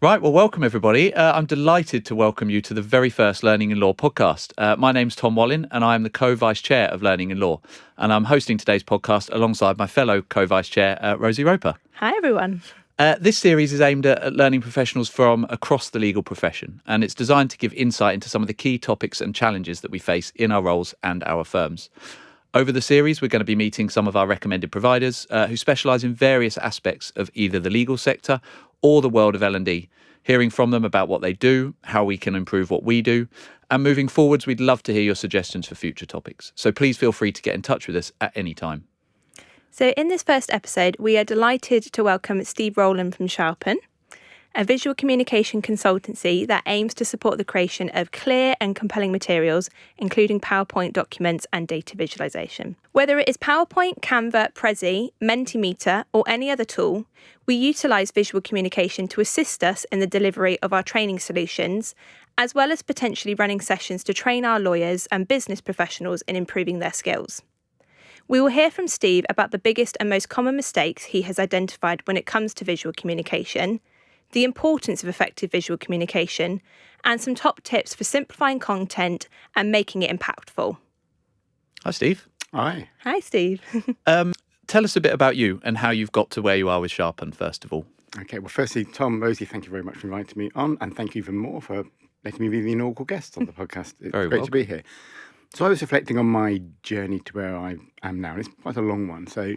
Right, well, welcome everybody. I'm delighted to welcome you to the very first Learning in Law podcast. My name's Tom Wallin and I'm the co-vice chair of Learning in Law. And I'm hosting today's podcast alongside my fellow co-vice chair, Rosie Roper. Hi, everyone. This series is aimed at learning professionals from across the legal profession, and it's designed to give insight into some of the key topics and challenges that we face in our roles and our firms. Over the series, we're going to be meeting some of our recommended providers who specialise in various aspects of either the legal sector or the world of L&D, hearing from them about what they do, how we can improve what we do, and moving forwards, we'd love to hear your suggestions for future topics. So please feel free to get in touch with us at any time. So in this first episode, we are delighted to welcome Steve Rowland from SHARPN, a visual communication consultancy that aims to support the creation of clear and compelling materials, including PowerPoint documents and data visualization. Whether it is PowerPoint, Canva, Prezi, Mentimeter, or any other tool, we utilise visual communication to assist us in the delivery of our training solutions, as well as potentially running sessions to train our lawyers and business professionals in improving their skills. We will hear from Steve about the biggest and most common mistakes he has identified when it comes to visual communication, the importance of effective visual communication, and some top tips for simplifying content and making it impactful. Hi, Steve. Hi. Hi, Steve. Tell us a bit about you and how you've got to where you are with SHARPN, first of all. Okay, well, firstly, Tom, Rosie, thank you very much for inviting me on, and thank you even more for letting me be the inaugural guest on the podcast. It's Very great welcome. to be here. So I was reflecting on my journey to where I am now, and it's quite a long one. So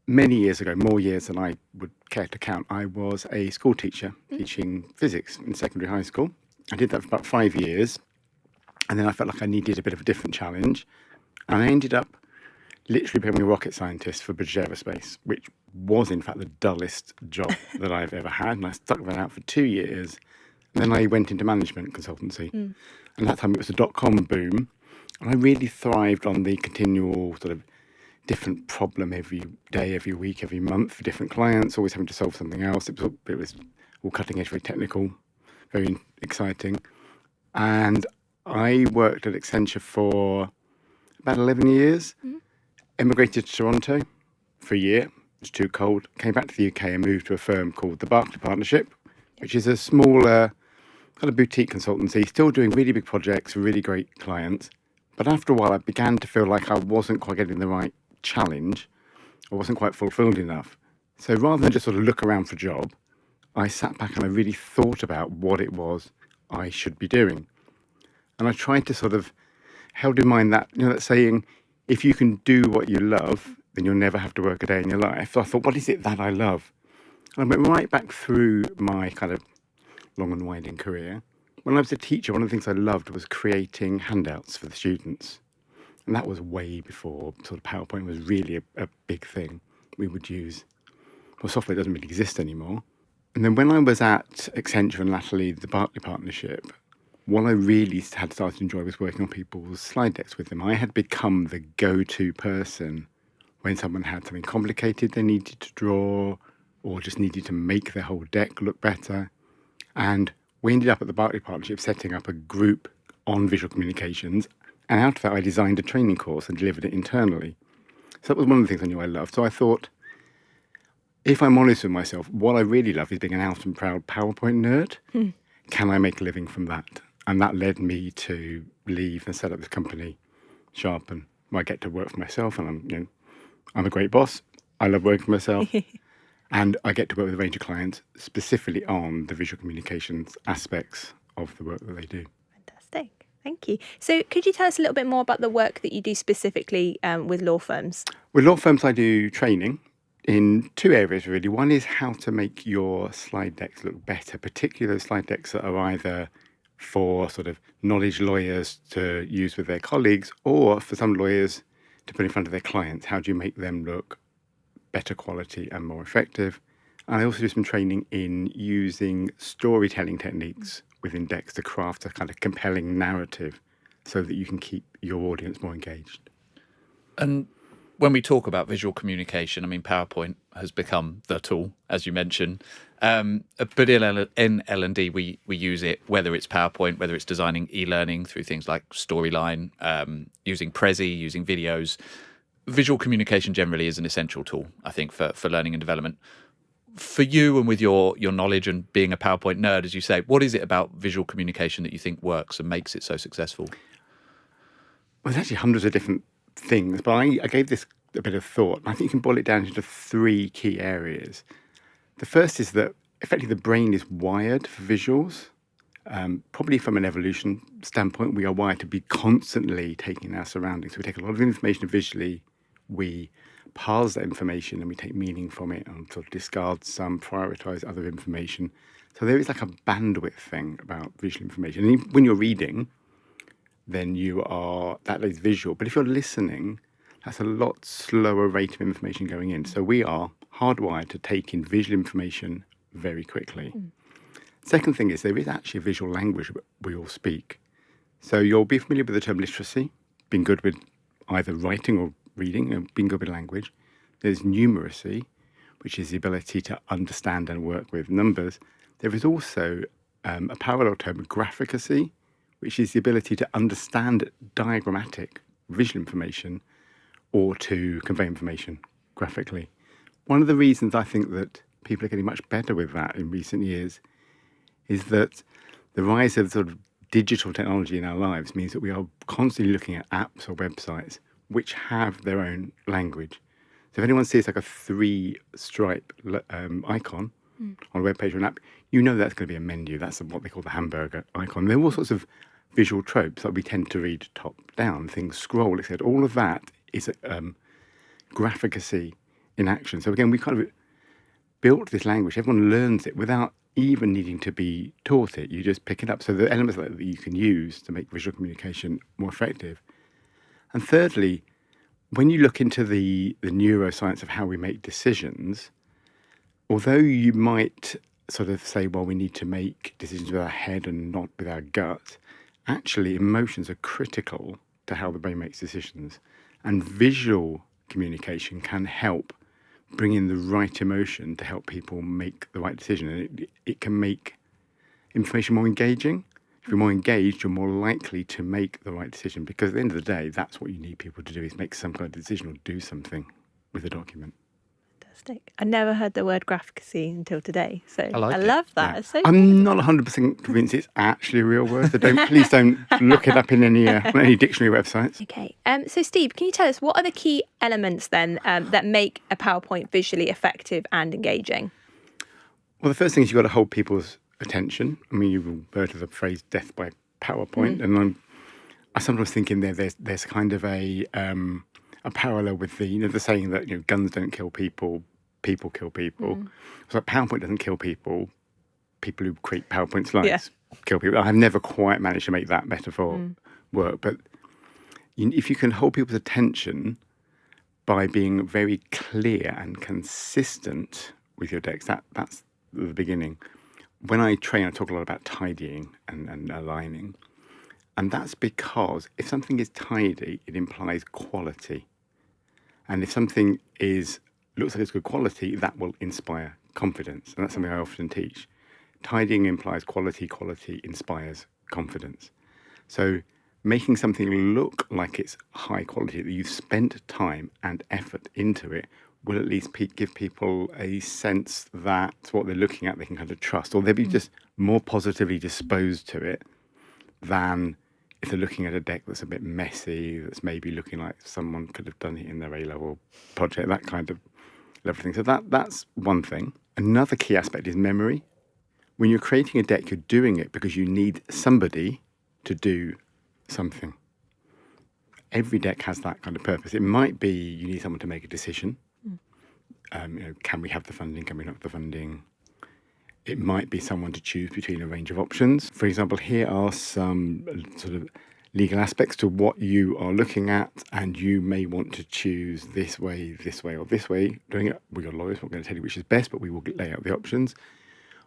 many years ago, more years than I would care to count, I was a school teacher teaching physics in secondary high school. I did that for about 5 years, and then I felt like I needed a bit of a different challenge, and I ended up literally becoming a rocket scientist for British Aerospace, which was in fact the dullest job that I've ever had, and I stuck that out for 2 years. And then I went into management consultancy, and that time it was a dot-com boom, and I really thrived on the continual sort of different problem every day, every week, every month for different clients, always having to solve something else. It was all cutting edge, very technical, very exciting. And I worked at Accenture for about 11 years, emigrated to Toronto for a year. It was too cold. Came back to the UK and moved to a firm called the Barclay Partnership, which is a smaller kind of boutique consultancy, still doing really big projects for really great clients. But after a while, I began to feel like I wasn't quite getting the right challenge. I wasn't quite fulfilled enough. So rather than just sort of look around for a job, I sat back and I really thought about what it was I should be doing. And I tried to sort of held in mind that, that saying, if you can do what you love, then you'll never have to work a day in your life. So I thought, what is it that I love? And I went right back through my kind of long and winding career. When I was a teacher, one of the things I loved was creating handouts for the students. And that was way before sort of PowerPoint was really a big thing we would use. Well, software doesn't really exist anymore. And then when I was at Accenture and latterly the Barclay Partnership, what I really had started to enjoy was working on people's slide decks with them. I had become the go-to person when someone had something complicated they needed to draw or just needed to make their whole deck look better. And we ended up at the Barclay Partnership setting up a group on visual communications. And out of that, I designed a training course and delivered it internally. So that was one of the things I knew I loved. So I thought, if I'm honest with myself, what I really love is being an out and proud PowerPoint nerd. Can I make a living from that? And that led me to leave and set up this company, SHARPN, where I get to work for myself. And I'm a great boss. I love working for myself. And I get to work with a range of clients specifically on the visual communications aspects of the work that they do. Fantastic. Thank you. So could you tell us a little bit more about the work that you do specifically with law firms? With law firms, I do training in 2 areas, really. One is how to make your slide decks look better, particularly those slide decks that are either for sort of knowledge lawyers to use with their colleagues or for some lawyers to put in front of their clients. How do you make them look better quality and more effective? And I also do some training in using storytelling techniques within decks to craft a kind of compelling narrative so that you can keep your audience more engaged. And when we talk about visual communication, I mean, PowerPoint has become the tool, as you mentioned. But in L&D, we use it, whether it's PowerPoint, whether it's designing e-learning through things like Storyline, using Prezi, using videos. Visual communication generally is an essential tool, I think, for learning and development. for you and with your knowledge and being a PowerPoint nerd, as you say, what is it about visual communication that you think works and makes it so successful? Well, there's actually hundreds of different things, but I gave this a bit of thought. I think you can boil it down into 3 key areas. The first is that effectively the brain is wired for visuals. Probably from an evolution standpoint, we are wired to be constantly taking our surroundings. So we take a lot of information visually, we parse that information and we take meaning from it and sort of discard some, prioritize other information. So there is like a bandwidth thing about visual information. And when you're reading, then that is visual. But if you're listening, that's a lot slower rate of information going in. So we are hardwired to take in visual information very quickly. Second thing is there is actually a visual language we all speak. So you'll be familiar with the term literacy, being good with either writing or reading, and being good with language. There's numeracy, which is the ability to understand and work with numbers. There is also a parallel term, graphicacy, which is the ability to understand diagrammatic visual information or to convey information graphically. One of the reasons I think that people are getting much better with that in recent years is that the rise of sort of digital technology in our lives means that we are constantly looking at apps or websites which have their own language. So if anyone sees like a 3-stripe icon on a web page or an app, you know that's going to be a menu. That's what they call the hamburger icon. There are all sorts of visual tropes that we tend to read top down, things scroll, etc. All of that is graphicacy in action. So again, we kind of built this language. Everyone learns it without even needing to be taught it. You just pick it up. So the elements that you can use to make visual communication more effective. And thirdly, when you look into the neuroscience of how we make decisions, although you might sort of say, well, we need to make decisions with our head and not with our gut, actually emotions are critical to how the brain makes decisions. And visual communication can help bring in the right emotion to help people make the right decision. And it can make information more engaging. If you're more engaged, you're more likely to make the right decision, because at the end of the day, that's what you need people to do, is make some kind of decision or do something with a document. Fantastic. I never heard the word graphicacy until today, so I like it. love that. Yeah. It's so I'm not 100% convinced it's actually a real word, so please don't look it up in any dictionary websites. Okay. So Steve, can you tell us what are the key elements then that make a PowerPoint visually effective and engaging? Well, the first thing is you've got to hold people's attention. I mean, you've heard of the phrase "death by PowerPoint," and I sometimes think in there's kind of a parallel with the saying that guns don't kill people, people kill people. So PowerPoint doesn't kill people. People who create PowerPoint slides kill people. I've never quite managed to make that metaphor work, but if you can hold people's attention by being very clear and consistent with your decks, that's the beginning. When I train, I talk a lot about tidying and aligning. And that's because if something is tidy, it implies quality. And if something looks like it's good quality, that will inspire confidence. And that's something I often teach. Tidying implies quality, quality inspires confidence. So making something look like it's high quality, that you've spent time and effort into it, will at least give people a sense that what they're looking at they can kind of trust, or they'll be just more positively disposed to it than if they're looking at a deck that's a bit messy, that's maybe looking like someone could have done it in their A-level project, that kind of level thing. So that's one thing. Another key aspect is memory. When you're creating a deck, you're doing it because you need somebody to do something. Every deck has that kind of purpose. It might be you need someone to make a decision. Can we have the funding? Can we not have the funding? It might be someone to choose between a range of options. For example, here are some sort of legal aspects to what you are looking at, and you may want to choose this way, or this way. Doing it, we've got lawyers, we're not going to tell you which is best, but we will lay out the options.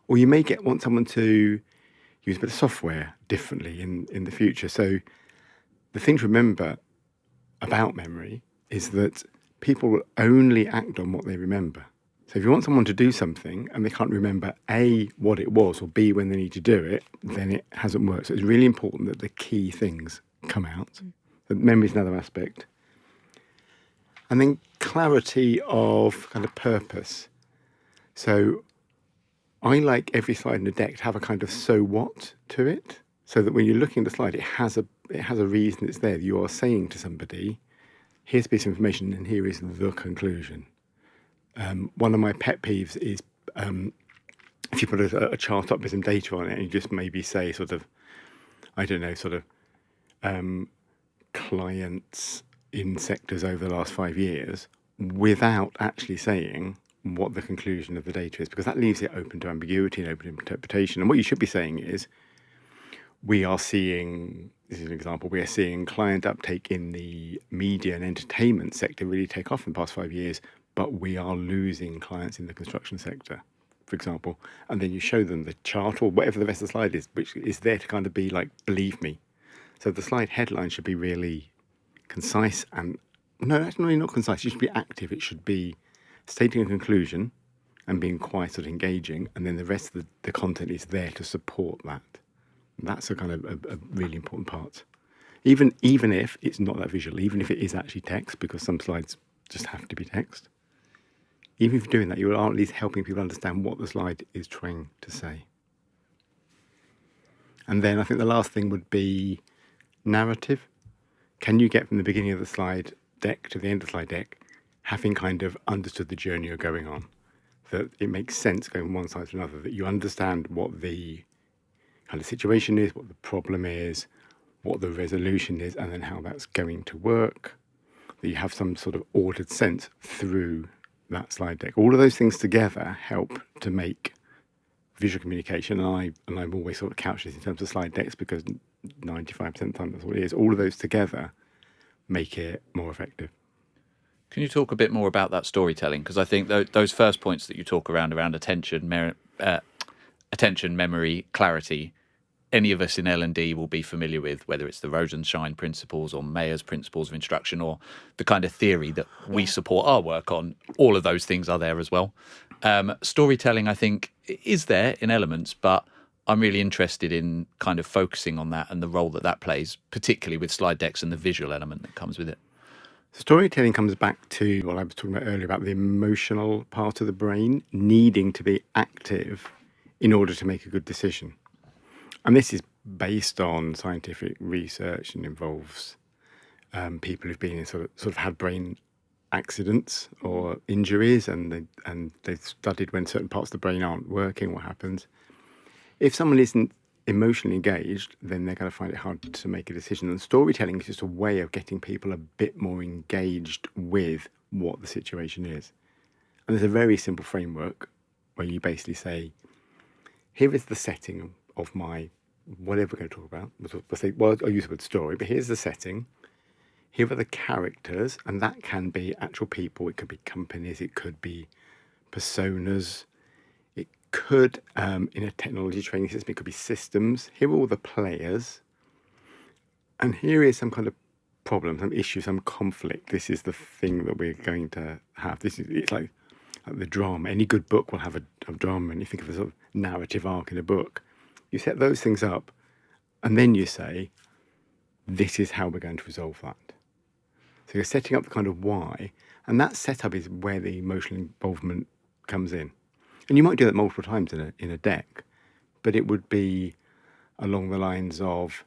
Or you may want someone to use a bit of software differently in the future. So the thing to remember about memory is that people only act on what they remember. So if you want someone to do something and they can't remember A, what it was, or B, when they need to do it, then it hasn't worked. So it's really important that the key things come out. So memory is another aspect. And then clarity of kind of purpose. So I like every slide in the deck to have a kind of so what to it, so that when you're looking at the slide, it has a reason it's there. You are saying to somebody, here's a piece of information and here is the conclusion. One of my pet peeves is if you put a chart up with some data on it and you just maybe say sort of, I don't know, sort of clients in sectors over the last 5 years without actually saying what the conclusion of the data is, because that leaves it open to ambiguity and open to interpretation. And what you should be saying is, we are seeing, this is an example, we are seeing client uptake in the media and entertainment sector really take off in the past 5 years, but we are losing clients in the construction sector, for example. And then you show them the chart or whatever the rest of the slide is, which is there to kind of be like, believe me. So the slide headline should be really concise and, no, that's really not concise. It should be active. It should be stating a conclusion and being quite sort of engaging. And then the rest of the content is there to support that. That's a kind of a really important part. Even if it's not that visual, even if it is actually text, because some slides just have to be text. Even if you're doing that, you are at least helping people understand what the slide is trying to say. And then I think the last thing would be narrative. Can you get from the beginning of the slide deck to the end of the slide deck, having kind of understood the journey you're going on, that it makes sense going from one side to another, that you understand what the kind of situation is, what the problem is, what the resolution is, and then how that's going to work, that you have some sort of ordered sense through that slide deck. All of those things together help to make visual communication, and I'm always sort of couch this in terms of slide decks because 95% of the time that's what it is. All of those together make it more effective. Can you talk a bit more about that storytelling? Because I think those first points that you talk around attention, memory, clarity, any of us in L&D will be familiar with, whether it's the Rosenshine principles or Mayer's principles of instruction or the kind of theory that we support our work on. All of those things are there as well. Storytelling, I think, is there in elements, but I'm really interested in kind of focusing on that and the role that that plays, particularly with slide decks and the visual element that comes with it. Storytelling comes back to what I was talking about earlier about the emotional part of the brain needing to be active in order to make a good decision. And this is based on scientific research and involves people who've been in sort of had brain accidents or injuries, and they've studied when certain parts of the brain aren't working, what happens. If someone isn't emotionally engaged, then they're going to find it hard to make a decision. And storytelling is just a way of getting people a bit more engaged with what the situation is. And there's a very simple framework where you basically say, here is the setting of my whatever we're going to talk about. Well, I'll use the word story, but here's the setting. Here are the characters, and that can be actual people. It could be companies. It could be personas. It could, in a technology training system, it could be systems. Here are all the players. And here is some kind of problem, some issue, some conflict. This is the thing that we're going to have. It's like the drama. Any good book will have a drama, and you think of a sort of narrative arc in a book. You set those things up, and then you say, this is how we're going to resolve that. So you're setting up the kind of why, and that setup is where the emotional involvement comes in. And you might do that multiple times in a deck, but it would be along the lines of,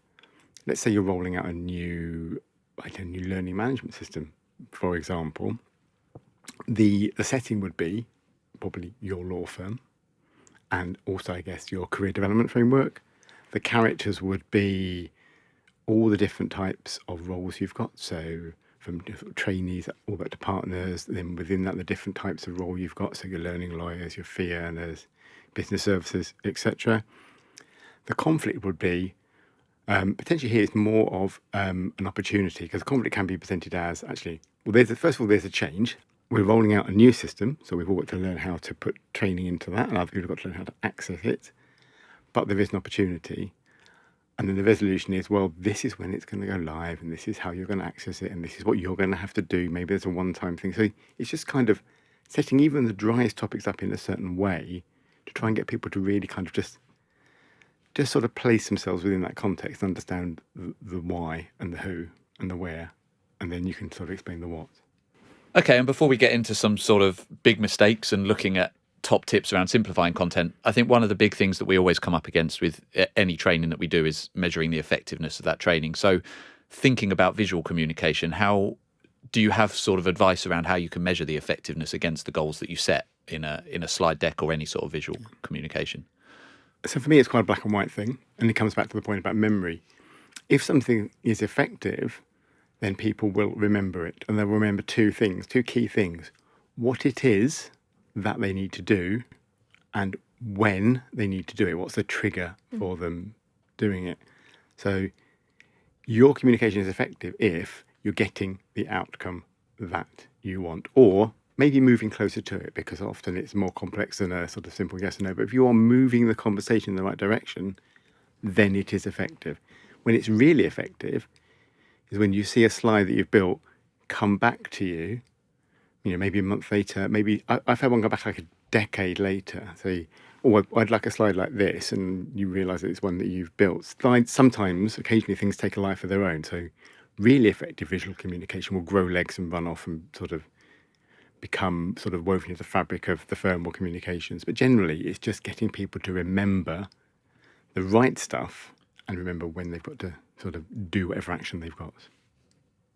let's say you're rolling out a new learning management system, for example. The setting would be probably your law firm, and also, I guess, your career development framework. The characters would be all the different types of roles you've got. So from trainees all the way to partners, then within that, the different types of role you've got. So your learning lawyers, your fee earners, business services, etc. The conflict would be, potentially here it's more of an opportunity, because conflict can be presented as, actually, well, first of all, there's a change. We're rolling out a new system, so we've all got to learn how to put training into that, and other people have got to learn how to access it. But there is an opportunity. And then the resolution is, well, this is when it's going to go live, and this is how you're going to access it, and this is what you're going to have to do. Maybe there's a one-time thing. So it's just kind of setting even the driest topics up in a certain way to try and get people to really kind of just sort of place themselves within that context and understand the why and the who and the where, and then you can sort of explain the what. Okay, and before we get into some sort of big mistakes and looking at top tips around simplifying content, I think one of the big things that we always come up against with any training that we do is measuring the effectiveness of that training. So thinking about visual communication, how do you have sort of advice around how you can measure the effectiveness against the goals that you set in a slide deck or any sort of visual communication? So for me, it's quite a black and white thing. And it comes back to the point about memory. If something is effective, then people will remember it. And they'll remember two key things. What it is that they need to do and when they need to do it. What's the trigger for them doing it? So your communication is effective if you're getting the outcome that you want, or maybe moving closer to it, because often it's more complex than a sort of simple yes or no. But if you are moving the conversation in the right direction, then it is effective. When it's really effective is when you see a slide that you've built come back to you, maybe a month later, maybe I've had one go back like a decade later. So, I'd like a slide like this, and you realise that it's one that you've built. Slides, sometimes, occasionally, things take a life of their own. So really effective visual communication will grow legs and run off and sort of become sort of woven into the fabric of the firm or communications. But generally, it's just getting people to remember the right stuff and remember when they've got to sort of do whatever action they've got.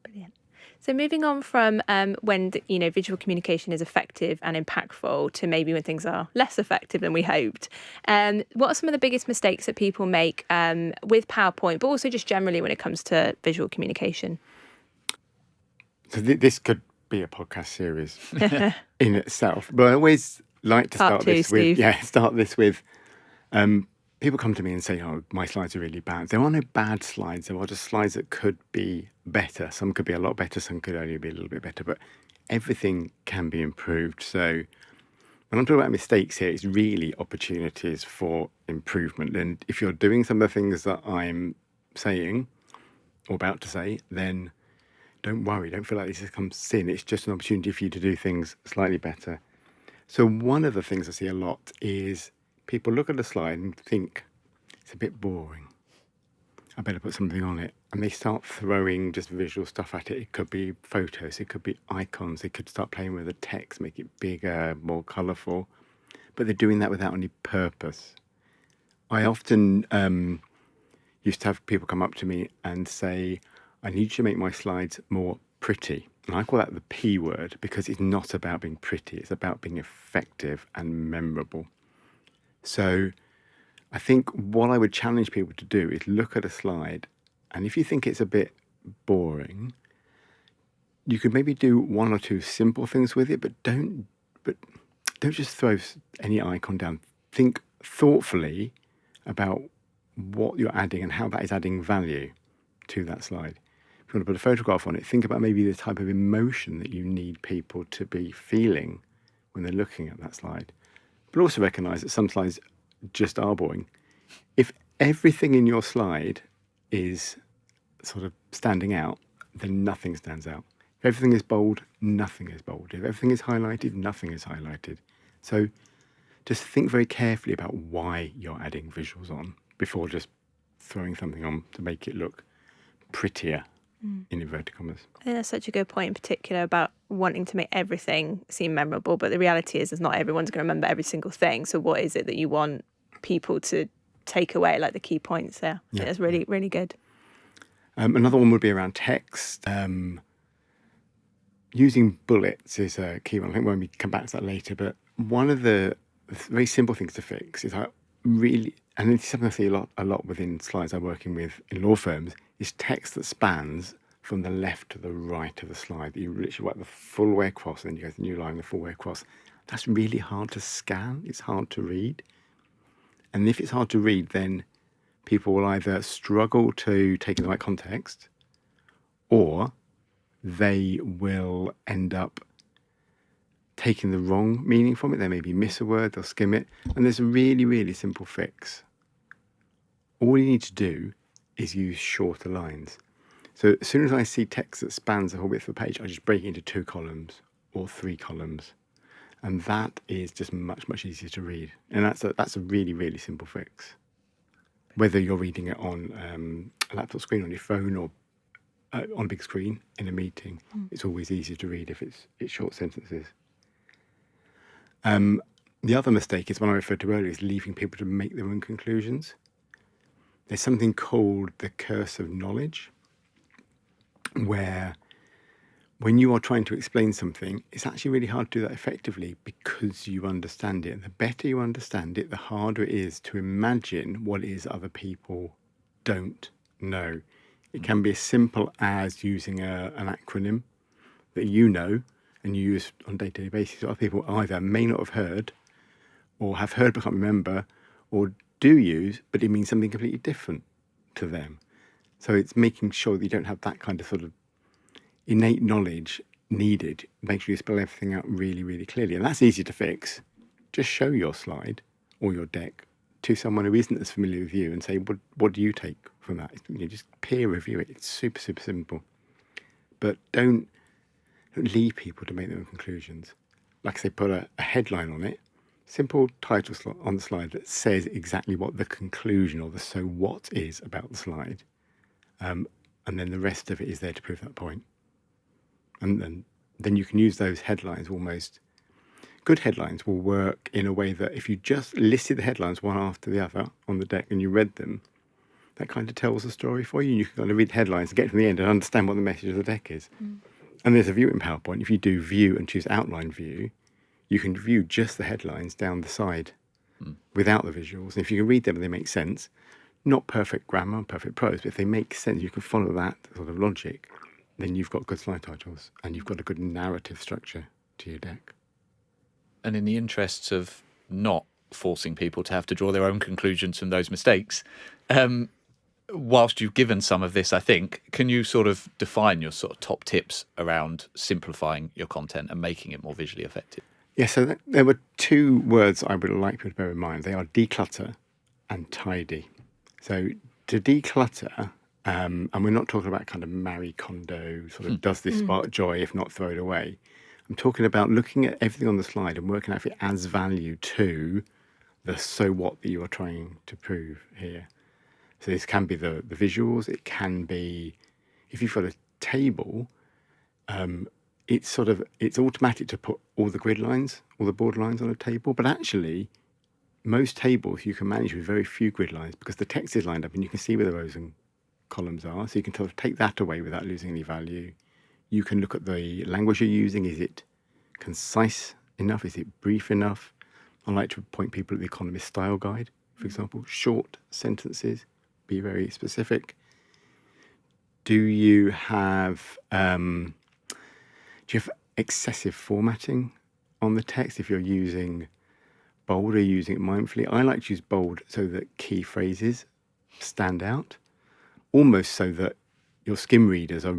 Brilliant. So moving on from when visual communication is effective and impactful to maybe when things are less effective than we hoped, what are some of the biggest mistakes that people make with PowerPoint, but also just generally when it comes to visual communication? So this could be a podcast series in itself, but I always like to start this with people come to me and say, oh, my slides are really bad. There are no bad slides. There are just slides that could be better. Some could be a lot better. Some could only be a little bit better. But everything can be improved. So when I'm talking about mistakes here, it's really opportunities for improvement. And if you're doing some of the things that I'm saying or about to say, then don't worry. Don't feel like this has come sin. It's just an opportunity for you to do things slightly better. So one of the things I see a lot is people look at a slide and think, it's a bit boring. I better put something on it. And they start throwing just visual stuff at it. It could be photos, it could be icons, they could start playing with the text, make it bigger, more colourful. But they're doing that without any purpose. I often used to have people come up to me and say, I need you to make my slides more pretty. And I call that the P word because it's not about being pretty, it's about being effective and memorable. So I think what I would challenge people to do is look at a slide, and if you think it's a bit boring, you could maybe do one or two simple things with it, but don't just throw any icon down. Think thoughtfully about what you're adding and how that is adding value to that slide. If you want to put a photograph on it, think about maybe the type of emotion that you need people to be feeling when they're looking at that slide. But also recognise that some slides just are boring. If everything in your slide is sort of standing out, then nothing stands out. If everything is bold, nothing is bold. If everything is highlighted, nothing is highlighted. So just think very carefully about why you're adding visuals on before just throwing something on to make it look prettier, in inverted commas. I think that's such a good point in particular about wanting to make everything seem memorable, but the reality is not everyone's going to remember every single thing. So what is it that you want people to take away, like the key points there? I think that's really, really good. Another one would be around text. Using bullets is a key one. I think when we come back to that later, but one of the very simple things to fix is and it's something I see a lot within slides I'm working with in law firms, is text that spans from the left to the right of the slide. You literally work the full way across, and then you go to the new line the full way across. That's really hard to scan. It's hard to read. And if it's hard to read, then people will either struggle to take in the right context, or they will end up taking the wrong meaning from it. They maybe miss a word, they'll skim it. And there's a really, really simple fix. All you need to do is use shorter lines. So as soon as I see text that spans the whole width of the page, I just break it into 2 columns or 3 columns. And that is just much, much easier to read. And that's a really, really simple fix. Whether you're reading it on a laptop screen, on your phone, or on a big screen in a meeting, it's always easier to read if it's short sentences. The other mistake is one I referred to earlier, is leaving people to make their own conclusions. There's something called the curse of knowledge, where when you are trying to explain something, it's actually really hard to do that effectively because you understand it. And the better you understand it, the harder it is to imagine what it is other people don't know. It can be as simple as using an acronym that you know and you use on a day-to-day basis. Other people either may not have heard or have heard but can't remember, or do use, but it means something completely different to them. So it's making sure that you don't have that kind of sort of innate knowledge needed. Make sure you spell everything out really, really clearly. And that's easy to fix. Just show your slide or your deck to someone who isn't as familiar with you and say, what do you take from that? Just peer review it. It's super, super simple. But don't leave people to make their own conclusions. Like I say, put a headline on it. Simple title on the slide that says exactly what the conclusion or the so what is about the slide. And then the rest of it is there to prove that point. And then you can use those headlines almost. Good headlines will work in a way that if you just listed the headlines one after the other on the deck and you read them, that kind of tells the story for you. You can kind of read headlines and get to the end and understand what the message of the deck is. And there's a view in PowerPoint. If you do view and choose outline view, you can view just the headlines down the side without the visuals. And if you can read them and they make sense, not perfect grammar, perfect prose, but if they make sense, you can follow that sort of logic, then you've got good slide titles and you've got a good narrative structure to your deck. And in the interests of not forcing people to have to draw their own conclusions from those mistakes, whilst you've given some of this, I think, can you sort of define your sort of top tips around simplifying your content and making it more visually effective? Yeah, so there were two words I would like people to bear in mind. They are declutter and tidy. So to declutter, and we're not talking about kind of Marie Kondo, sort of does this spark joy, if not throw it away. I'm talking about looking at everything on the slide and working out if it adds value to the so what that you are trying to prove here. So this can be the visuals. It can be, if you've got a table, it's automatic to put all the grid lines, all the border lines on a table. But actually, most tables you can manage with very few grid lines because the text is lined up and you can see where the rows and columns are. So you can sort of take that away without losing any value. You can look at the language you're using. Is it concise enough? Is it brief enough? I like to point people at the Economist Style Guide, for example. Short sentences, be very specific. Do you have excessive formatting on the text? If you're using bold, are you using it mindfully? I like to use bold so that key phrases stand out, almost so that your skim readers are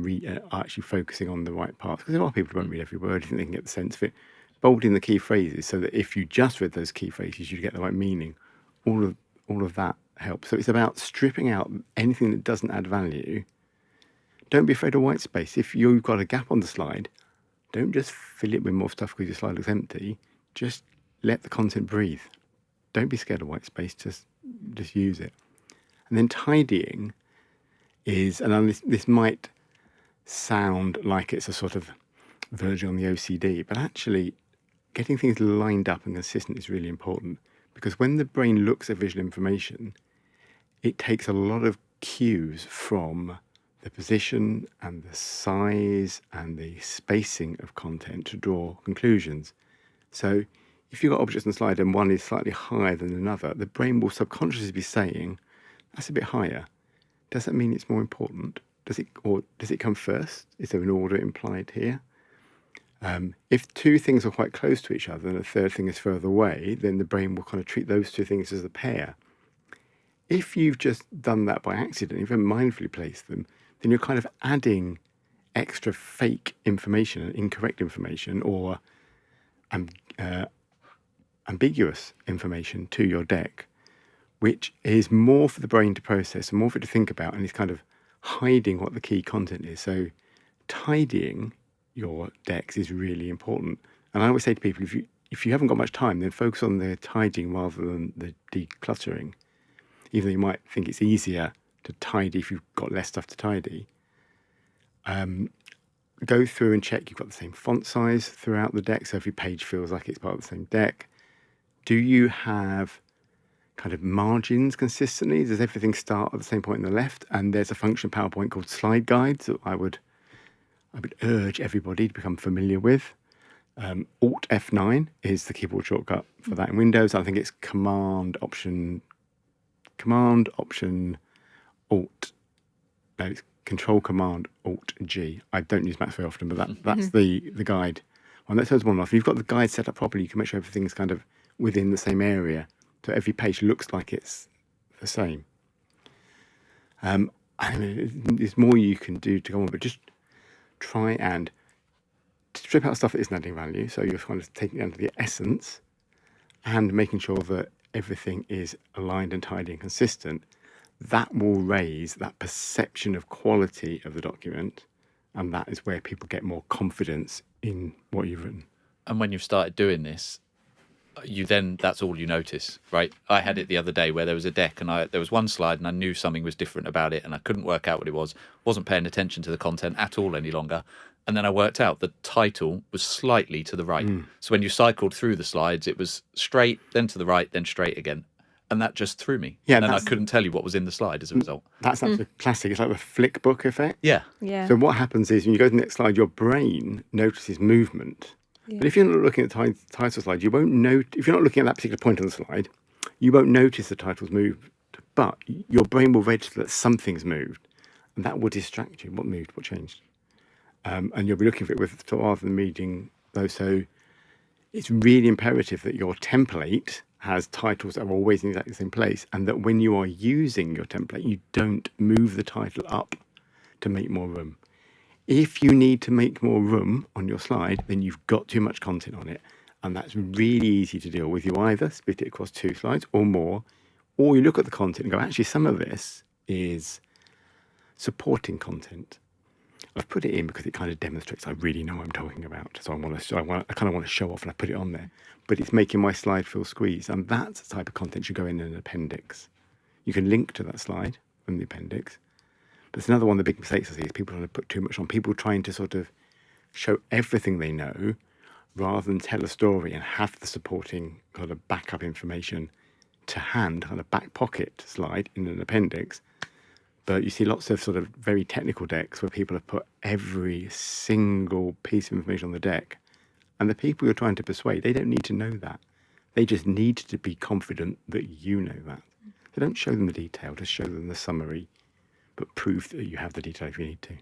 actually focusing on the right parts. Because a lot of people won't read every word, you think they can get the sense of it. Bolding the key phrases so that if you just read those key phrases, you get the right meaning. All of that helps. So it's about stripping out anything that doesn't add value. Don't be afraid of white space. If you've got a gap on the slide, don't just fill it with more stuff because your slide looks empty. Just let the content breathe. Don't be scared of white space. Just use it. And then tidying is, and this might sound like it's a sort of version on the OCD, but actually getting things lined up and consistent is really important, because when the brain looks at visual information, it takes a lot of cues from the position and the size and the spacing of content to draw conclusions. So if you've got objects on the slide and one is slightly higher than another, the brain will subconsciously be saying, that's a bit higher. Does that mean it's more important? Does it come first? Is there an order implied here? If two things are quite close to each other and a third thing is further away, then the brain will kind of treat those two things as a pair. If you've just done that by accident, if you haven't mindfully placed them, then you're kind of adding extra fake information and incorrect information or ambiguous information to your deck, which is more for the brain to process and more for it to think about, and is kind of hiding what the key content is. So tidying your decks is really important. And I always say to people, if you haven't got much time, then focus on the tidying rather than the decluttering. Even though you might think it's easier to tidy if you've got less stuff to tidy. Go through and check you've got the same font size throughout the deck. So every page feels like it's part of the same deck. do you have kind of margins consistently? Does everything start at the same point on the left? And there's a function in PowerPoint called slide guides that I would urge everybody to become familiar with. Alt F9 is the keyboard shortcut for that in Windows. I think it's Command Option Alt. No, it's Control Command Alt G. I don't use Macs very often, but that's the guide. Well, that turns one off. If you've got the guide set up properly, you can make sure everything's kind of within the same area, so every page looks like it's the same. I mean, there's more you can do to go on, but just try and strip out stuff that isn't adding value. So you're kind of taking it down to the essence and making sure that everything is aligned and tidy and consistent. That will raise that perception of quality of the document, and that is where people get more confidence in what you've written. And when you've started doing this, that's all you notice, right? I had it the other day where there was a deck and there was one slide and I knew something was different about it and I couldn't work out what it was, wasn't paying attention to the content at all any longer. And then I worked out the title was slightly to the right. So when you cycled through the slides, it was straight, then to the right, then straight again. And that just threw me. Yeah, and then I couldn't tell you what was in the slide as a result. That's a classic. It's like the flick book effect. Yeah. So what happens is when you go to the next slide, your brain notices movement. Yeah. But if you're not looking at the title slide, you won't if you're not looking at that particular point on the slide, you won't notice the title's moved. But your brain will register that something's moved, and that will distract you. What moved? What changed? And you'll be looking for it rather than reading those. So it's really imperative that your template has titles that are always in exactly the same place, and that when you are using your template, you don't move the title up to make more room. If you need to make more room on your slide, then you've got too much content on it. And that's really easy to deal with. You either split it across 2 slides or more, or you look at the content and go, actually, some of this is supporting content. I've put it in because it kind of demonstrates I really know what I'm talking about. So I kind of want to show off, and I put it on there. But it's making my slide feel squeezed. And that's the type of content should go in an appendix. You can link to that slide from the appendix. There's another one of the big mistakes I see is people trying to put too much on. People trying to sort of show everything they know rather than tell a story and have the supporting kind of backup information to hand, kind of back pocket slide in an appendix. But you see lots of sort of very technical decks where people have put every single piece of information on the deck. And the people you're trying to persuade, they don't need to know that. They just need to be confident that you know that. So don't show them the detail, just show them the summary. But prove that you have the detail if you need to.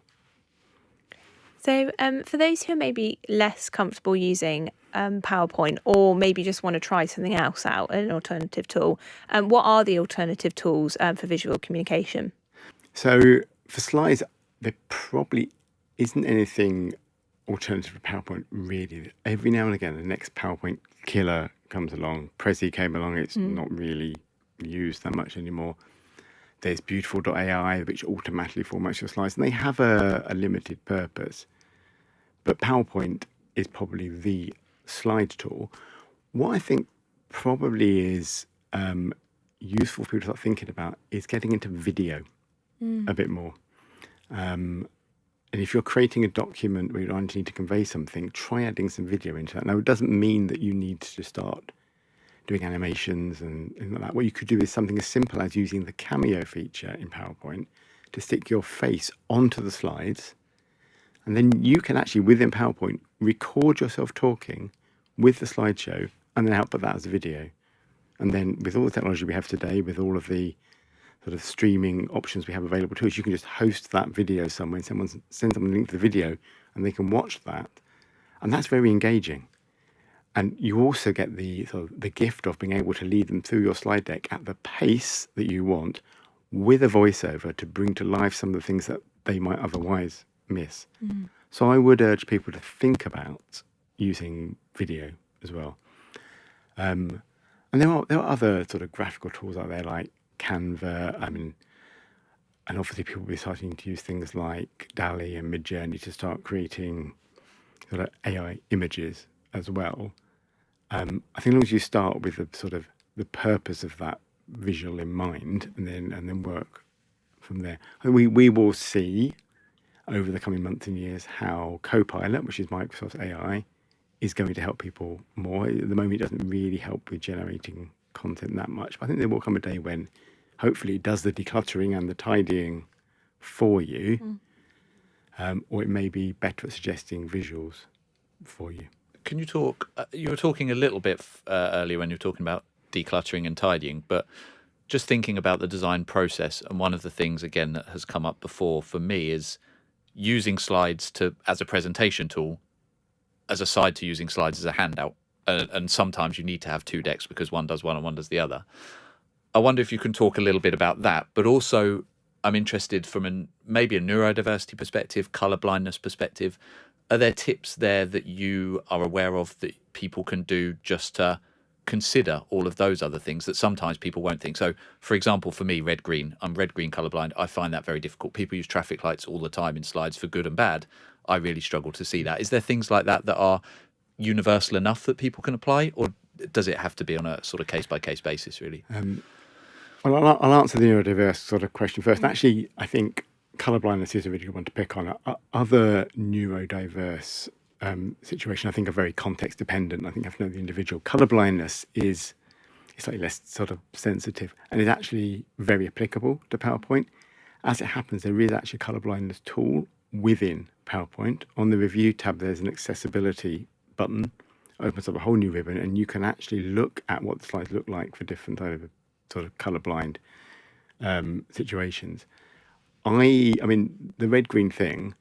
So for those who are maybe less comfortable using PowerPoint, or maybe just want to try something else out, an alternative tool, what are the alternative tools for visual communication? So for slides, there probably isn't anything alternative to PowerPoint, really. Every now and again, the next PowerPoint killer comes along. Prezi came along. It's not really used that much anymore. There's Beautiful.ai, which automatically formats your slides, and they have a limited purpose. But PowerPoint is probably the slide tool. What I think probably is useful for people to start thinking about is getting into video a bit more. And if you're creating a document where you need to convey something, try adding some video into that. Now, it doesn't mean that you need to start doing animations and like that. What you could do is something as simple as using the cameo feature in PowerPoint to stick your face onto the slides. And then you can actually, within PowerPoint, record yourself talking with the slideshow and then output that as a video. And then with all the technology we have today, with all of the sort of streaming options we have available to us, you can just host that video somewhere and send someone a link to the video and they can watch that. And that's very engaging. And you also get the gift of being able to lead them through your slide deck at the pace that you want, with a voiceover to bring to life some of the things that they might otherwise miss. So I would urge people to think about using video as well. And there are other sort of graphical tools out there like Canva. And obviously people will be starting to use things like DALL-E and Midjourney to start creating sort of AI images as well. I think as long as you start with the purpose of that visual in mind, and then work from there. We will see over the coming months and years how Copilot, which is Microsoft's AI, is going to help people more. At the moment, it doesn't really help with generating content that much. But I think there will come a day when hopefully it does the decluttering and the tidying for you, or it may be better at suggesting visuals for you. Can you talk? You were talking a little bit earlier when you were talking about decluttering and tidying, but just thinking about the design process. And one of the things, again, that has come up before for me is using slides as a presentation tool, as a side to using slides as a handout. And sometimes you need to have two decks because one does one and one does the other. I wonder if you can talk a little bit about that, but also I'm interested from maybe a neurodiversity perspective, colour blindness perspective. Are there tips there that you are aware of that people can do just to consider all of those other things that sometimes people won't think? So, for example, for me, red-green, I'm red-green colourblind. I find that very difficult. People use traffic lights all the time in slides for good and bad. I really struggle to see that. Is there things like that that are universal enough that people can apply, or does it have to be on a sort of case-by-case basis, really? Well, I'll answer the neurodiverse sort of question first. Actually, I think colour blindness is a really good one to pick on. Other neurodiverse situation, I think, are very context dependent. I think you have to know the individual. Colour blindness is slightly less sort of sensitive and is actually very applicable to PowerPoint. As it happens, there is actually a colour blindness tool within PowerPoint. On the review tab, there's an accessibility button, opens up a whole new ribbon, and you can actually look at what the slides look like for different sort of colourblind situations. I mean, the red-green thing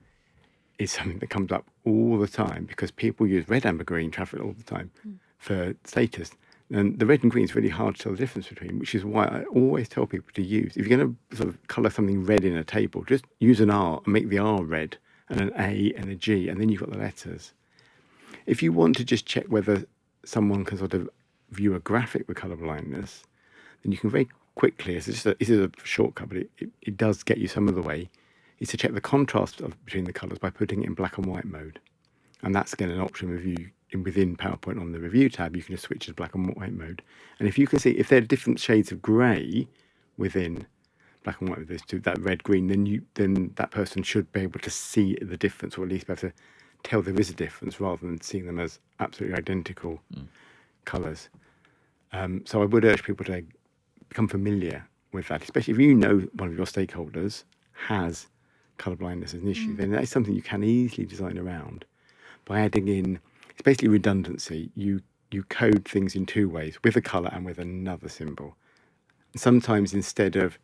is something that comes up all the time because people use red, amber, green traffic all the time for status. And the red and green is really hard to tell the difference between, which is why I always tell people to use, if you're going to sort of colour something red in a table, just use an R and make the R red and an A and a G, and then you've got the letters. If you want to just check whether someone can sort of view a graphic with colour blindness, then you can very quickly, this is a shortcut, but it does get you some of the way, is to check the contrast between the colours by putting it in black and white mode. And that's, again, an option within PowerPoint on the review tab. You can just switch to black and white mode. And if you can see, if there are different shades of grey within black and white with those two, that red, green, then that person should be able to see the difference, or at least be able to tell there is a difference rather than seeing them as absolutely identical colours. So I would urge people to become familiar with that, especially if you know one of your stakeholders has colour blindness as an issue, then that is something you can easily design around by adding in, it's basically redundancy. You code things in two ways, with a colour and with another symbol. And sometimes instead of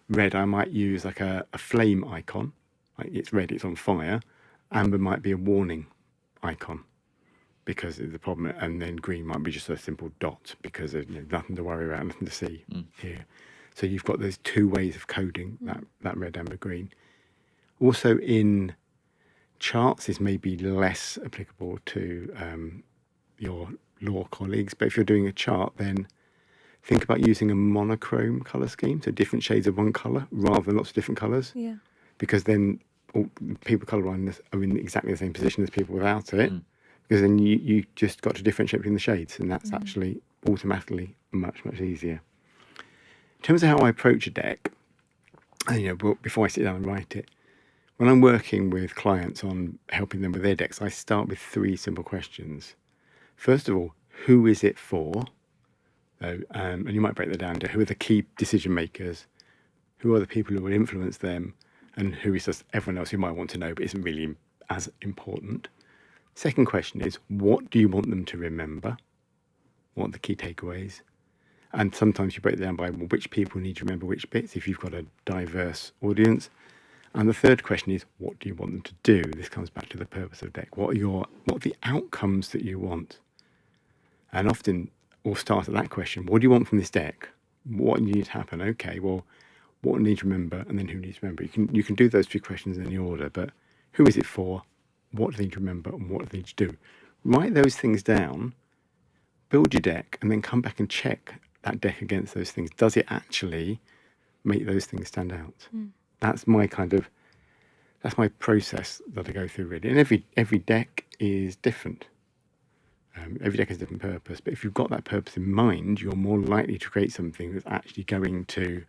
red, I might use like a flame icon, like it's red, it's on fire. Amber might be a warning icon because of the problem, and then green might be just a simple dot because there's nothing to worry about, nothing to see here. So you've got those two ways of coding that red, amber, green. Also in charts, this may be less applicable to your law colleagues, but if you're doing a chart, then think about using a monochrome colour scheme, so different shades of one colour rather than lots of different colours. Yeah. Because then people colourblind are in exactly the same position as people without it, because then you just got to differentiate between the shades, and that's actually automatically much, much easier. In terms of how I approach a deck, before I sit down and write it, when I'm working with clients on helping them with their decks, I start with three simple questions. First of all, who is it for? And you might break that down to who are the key decision makers, who are the people who will influence them, and who is just everyone else who might want to know but isn't really as important. Second question is, what do you want them to remember? What are the key takeaways? And sometimes you break it down by which people need to remember which bits if you've got a diverse audience. And the third question is, what do you want them to do? This comes back to the purpose of the deck. What are the outcomes that you want? And often we'll start at that question. What do you want from this deck? What needs to happen? Okay, well, what needs to remember, and then who needs to remember? You can do those three questions in any order, but who is it for? What do they need to remember, and what do they need to do? Write those things down, build your deck, and then come back and check that deck against those things. Does it actually make those things stand out? That's my process that I go through, really. And every deck is different. Every deck has a different purpose, but if you've got that purpose in mind, you're more likely to create something that's actually going to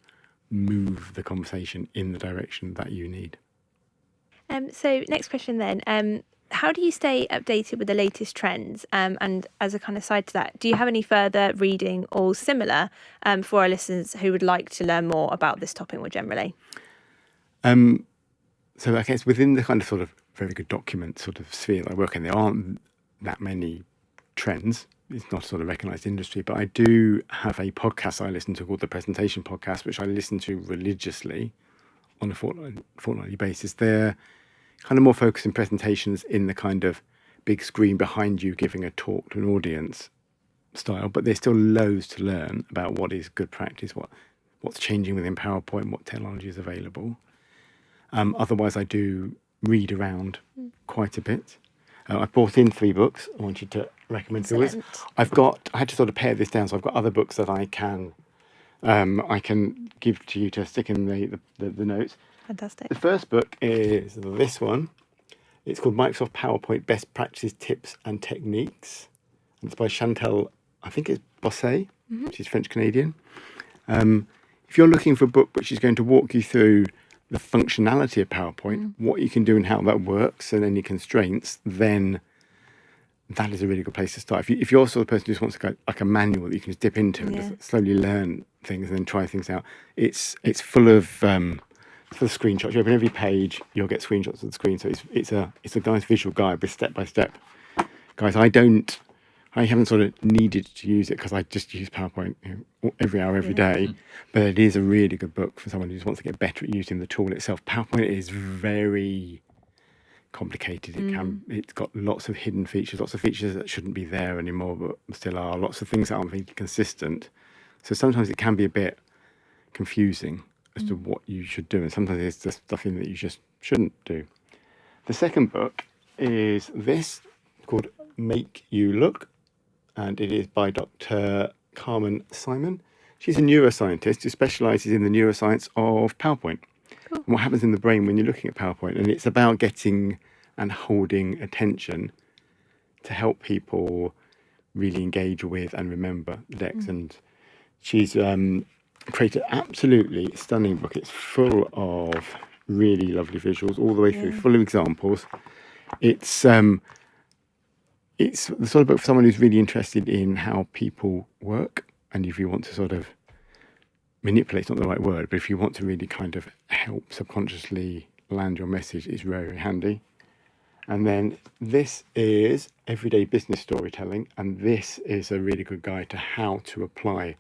move the conversation in the direction that you need. So next question then. how do you stay updated with the latest trends? And as a kind of side to that, do you have any further reading or similar for our listeners who would like to learn more about this topic more generally? So I guess within the kind of sort of very good document sort of sphere that I work in, there aren't that many trends. It's not a sort of recognised industry, but I do have a podcast I listen to called the Presentation Podcast, which I listen to religiously on a fortnightly basis. They're kind of more focused on presentations in the kind of big screen behind you giving a talk to an audience style, but there's still loads to learn about what is good practice, what's changing within PowerPoint, what technology is available. Otherwise, I do read around quite a bit. I've brought in 3 books I want you to recommend to us. I had to sort of pare this down, so I've got other books that I can give to you to stick in the notes. Fantastic. The first book is this one. It's called Microsoft PowerPoint Best Practices, Tips and Techniques. And it's by Chantal, I think it's Bossé, she's French-Canadian. If you're looking for a book which is going to walk you through the functionality of PowerPoint, what you can do and how that works and any constraints, then that is a really good place to start. If you're sort of person who just wants to go like a manual that you can just dip into and just slowly learn things and then try things out, it's full of screenshots. You open every page, you'll get screenshots of the screen. So it's a nice visual guide with step by step. Guys, I haven't sort of needed to use it because I just use PowerPoint every hour, every day. But it is a really good book for someone who just wants to get better at using the tool itself. PowerPoint is very complicated. It's got lots of hidden features, lots of features that shouldn't be there anymore, but still are. Lots of things that aren't really consistent. So sometimes it can be a bit confusing as to what you should do, and sometimes there's just stuff in that you just shouldn't do. The second book is this, called Make You Look, and it is by Dr. Carmen Simon. She's a neuroscientist who specialises in the neuroscience of PowerPoint. Cool. And what happens in the brain when you're looking at PowerPoint, and it's about getting and holding attention to help people really engage with and remember the decks. And she's created an absolutely stunning book. It's full of really lovely visuals all the way through, full of examples. It's the sort of book for someone who's really interested in how people work, and if you want to sort of manipulate, not the right word, but if you want to really kind of help subconsciously land your message, it's very, very handy. And then this is Everyday Business Storytelling, and this is a really good guide to how to apply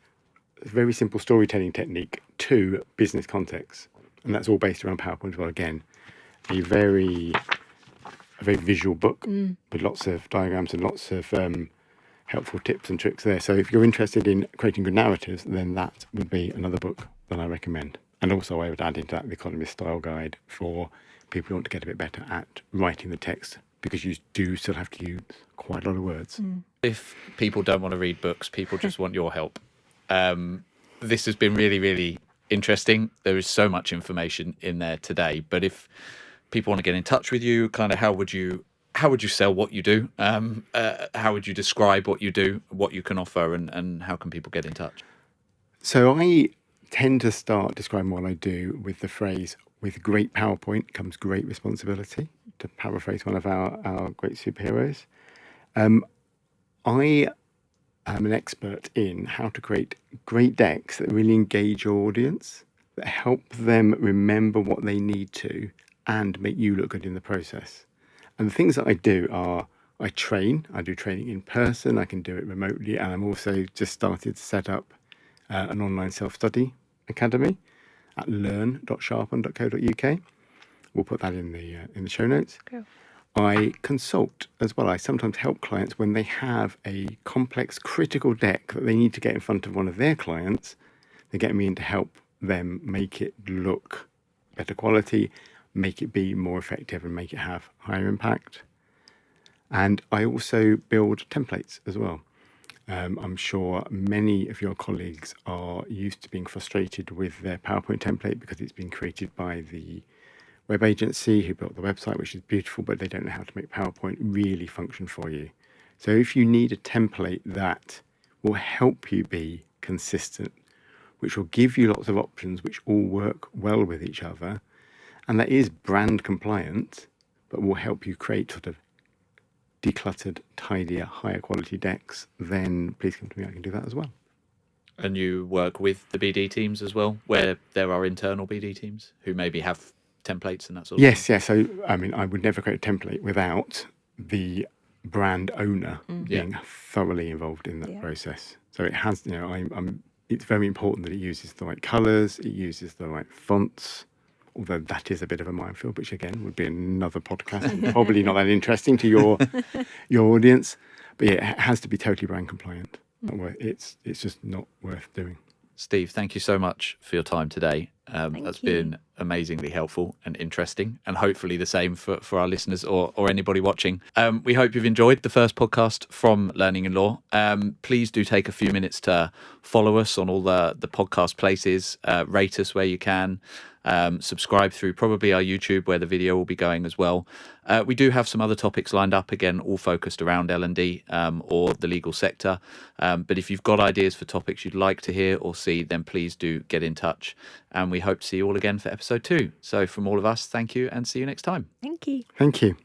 a very simple storytelling technique to business contexts. And that's all based around PowerPoint as well. Again, a very visual book with lots of diagrams and lots of helpful tips and tricks there. So if you're interested in creating good narratives, then that would be another book that I recommend. And also I would add into that the Economist Style Guide for people who want to get a bit better at writing the text, because you do still have to use quite a lot of words. If people don't want to read books, people just want your help. This has been really, really interesting. There is so much information in there today. But if people want to get in touch with you, kind of how would you sell what you do? How would you describe what you do, what you can offer, and how can people get in touch? So I tend to start describing what I do with the phrase, with great PowerPoint comes great responsibility, to paraphrase one of our great superheroes. I am an expert in how to create great decks that really engage your audience, that help them remember what they need to, and make you look good in the process. And the things that I do are, I do training in person, I can do it remotely, and I'm also just started to set up an online self-study academy at learn.sharpen.co.uk. We'll put that in the show notes. Cool. I consult as well. I sometimes help clients when they have a complex, critical deck that they need to get in front of one of their clients. They get me in to help them make it look better quality, make it be more effective, and make it have higher impact. And I also build templates as well. I'm sure many of your colleagues are used to being frustrated with their PowerPoint template because it's been created by the web agency who built the website, which is beautiful, but they don't know how to make PowerPoint really function for you. So if you need a template that will help you be consistent, which will give you lots of options which all work well with each other, and that is brand compliant, but will help you create sort of decluttered, tidier, higher quality decks, then please come to me. I can do that as well. And you work with the BD teams as well, where there are internal BD teams who maybe have templates and that sort of Yes, thing? yes. So, I mean, I would never create a template without the brand owner being thoroughly involved in that process. So it has, it's very important that it uses the right colours, it uses the right fonts, although that is a bit of a minefield, which again would be another podcast, and probably not that interesting to your audience. But yeah, it has to be totally brand compliant. It's just not worth doing. Steve, thank you so much for your time today. That's you. been amazingly helpful and interesting, and hopefully the same for our listeners or anybody watching. We hope you've enjoyed the first podcast from Learning in Law. Please do take a few minutes to follow us on all the podcast places, rate us where you can, subscribe through probably our YouTube where the video will be going as well. We do have some other topics lined up, again, all focused around L&D or the legal sector. But if you've got ideas for topics you'd like to hear or see, then please do get in touch. And we hope to see you all again for episode 2. So from all of us, thank you and see you next time. Thank you. Thank you.